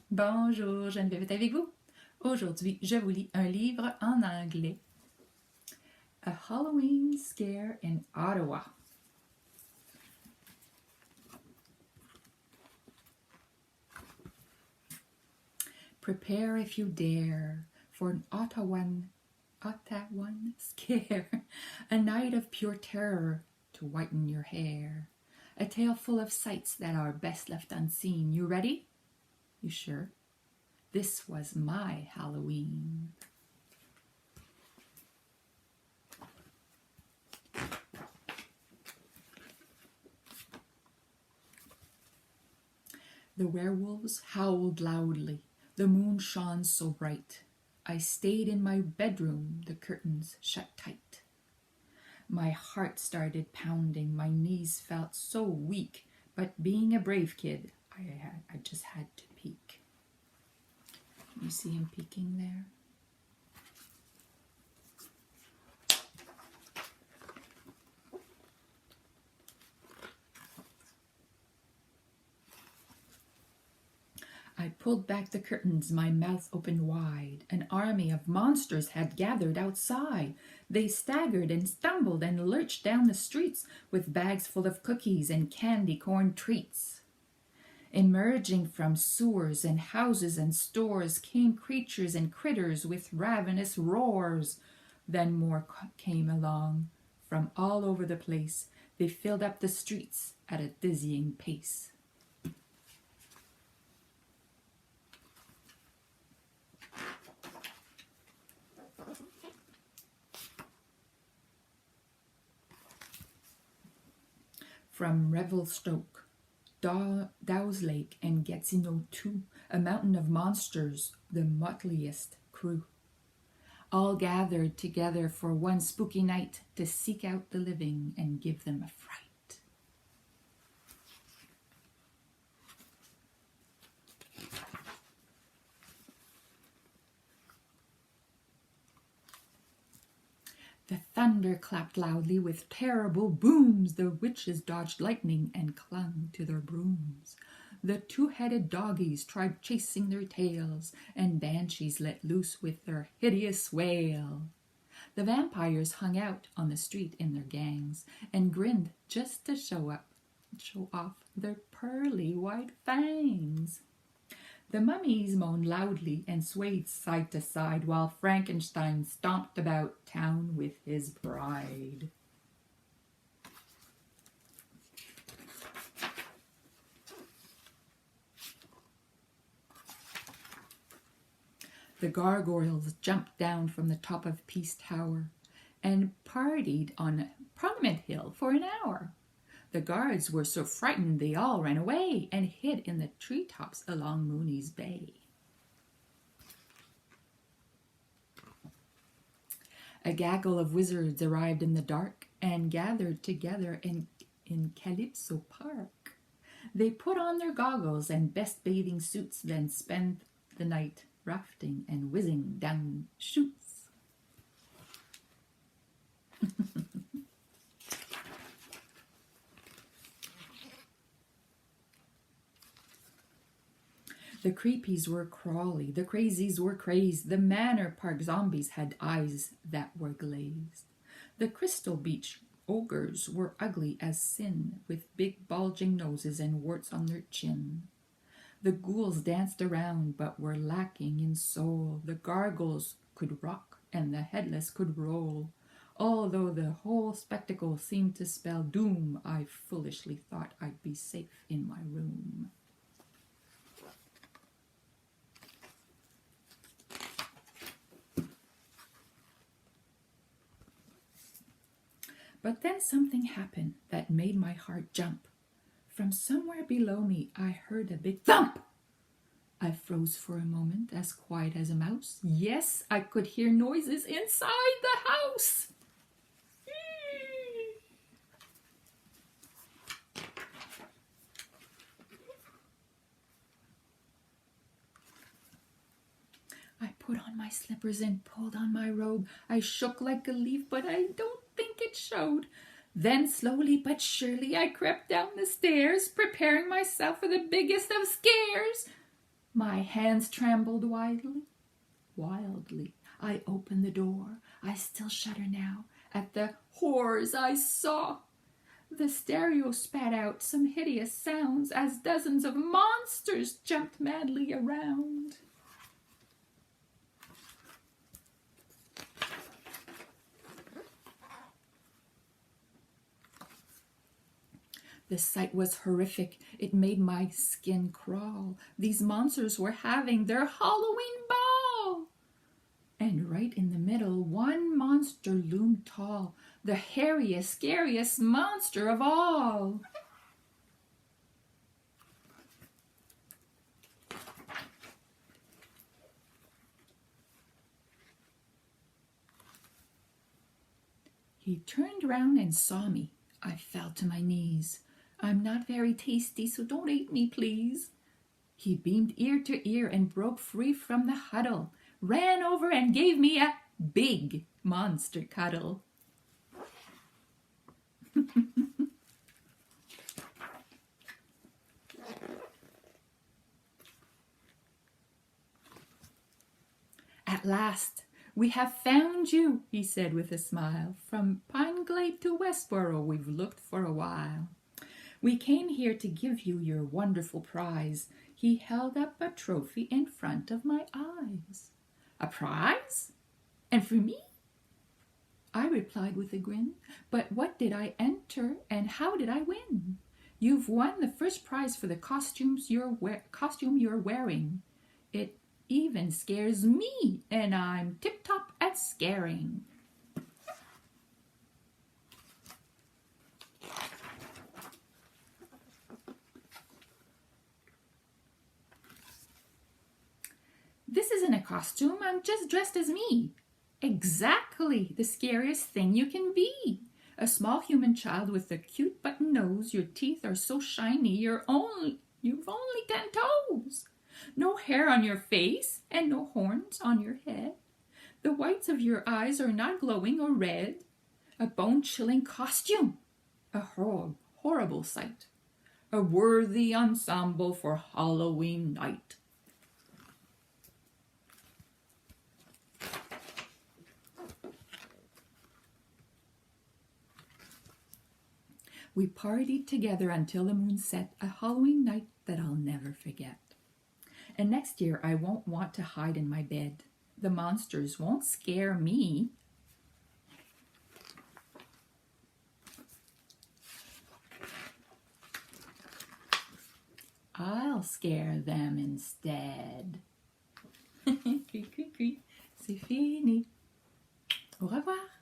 Bonjour, Geneviève est avec vous. Aujourd'hui, je vous lis un livre en anglais. A Halloween Scare in Ottawa. Prepare if you dare for an Ottawan scare, a night of pure terror to whiten your hair, a tale full of sights that are best left unseen. You ready? You sure? This was my Halloween. The werewolves howled loudly. The moon shone so bright. I stayed in my bedroom, the curtains shut tight. My heart started pounding. My knees felt so weak. But being a brave kid, I just had to peek. You see him peeking there? I pulled back the curtains, my mouth opened wide. An army of monsters had gathered outside. They staggered and stumbled and lurched down the streets with bags full of cookies and candy corn treats. Emerging from sewers and houses and stores came creatures and critters with ravenous roars. Then more came along from all over the place. They filled up the streets at a dizzying pace. From Revelstoke, Dow's Lake, and Gatineau too, a mountain of monsters, the motliest crew, all gathered together for one spooky night to seek out the living and give them a fright. The thunder clapped loudly with terrible booms. The witches dodged lightning and clung to their brooms. The two-headed doggies tried chasing their tails, and banshees let loose with their hideous wail. The vampires hung out on the street in their gangs and grinned just to show off their pearly white fangs. The mummies moaned loudly and swayed side to side while Frankenstein stomped about town with his bride. The gargoyles jumped down from the top of Peace Tower and partied on Parliament Hill for an hour. The guards were so frightened they all ran away and hid in the treetops along Mooney's Bay. A gaggle of wizards arrived in the dark and gathered together in Calypso Park. They put on their goggles and best bathing suits, then spent the night rafting and whizzing down chutes. The creepies were crawly, the crazies were crazed, the Manor Park zombies had eyes that were glazed. The Crystal Beach ogres were ugly as sin, with big bulging noses and warts on their chin. The ghouls danced around but were lacking in soul. The gargoyles could rock and the headless could roll. Although the whole spectacle seemed to spell doom, I foolishly thought I'd be safe in my room. But then something happened that made my heart jump. From somewhere below me, I heard a big thump. I froze for a moment, as quiet as a mouse. Yes, I could hear noises inside the house. I put on my slippers and pulled on my robe. I shook like a leaf, but I don't think it showed. Then slowly but surely I crept down the stairs, preparing myself for the biggest of scares. My hands trembled wildly. I opened the door. I still shudder now at the horrors I saw. The stereo spat out some hideous sounds as dozens of monsters jumped madly around. The sight was horrific. It made my skin crawl. These monsters were having their Halloween ball. And right in the middle, one monster loomed tall, the hairiest, scariest monster of all. He turned round and saw me. I fell to my knees. I'm not very tasty, so don't eat me, please. He beamed ear to ear and broke free from the huddle, ran over and gave me a big monster cuddle. At last, we have found you, he said with a smile. From Pine Glade to Westboro, we've looked for a while. We came here to give you your wonderful prize. He held up a trophy in front of my eyes. A prize? And for me? I replied with a grin. But what did I enter and how did I win? You've won the first prize for the costume you're wearing. It even scares me, and I'm tip-top at scaring. This isn't a costume, I'm just dressed as me. Exactly the scariest thing you can be. A small human child with a cute button nose, your teeth are so shiny, you've only 10 toes. No hair on your face and no horns on your head. The whites of your eyes are not glowing or red. A bone-chilling costume. A horrible sight. A worthy ensemble for Halloween night. We partied together until the moon set, a Halloween night that I'll never forget. And next year, I won't want to hide in my bed. The monsters won't scare me. I'll scare them instead. C'est fini. Au revoir.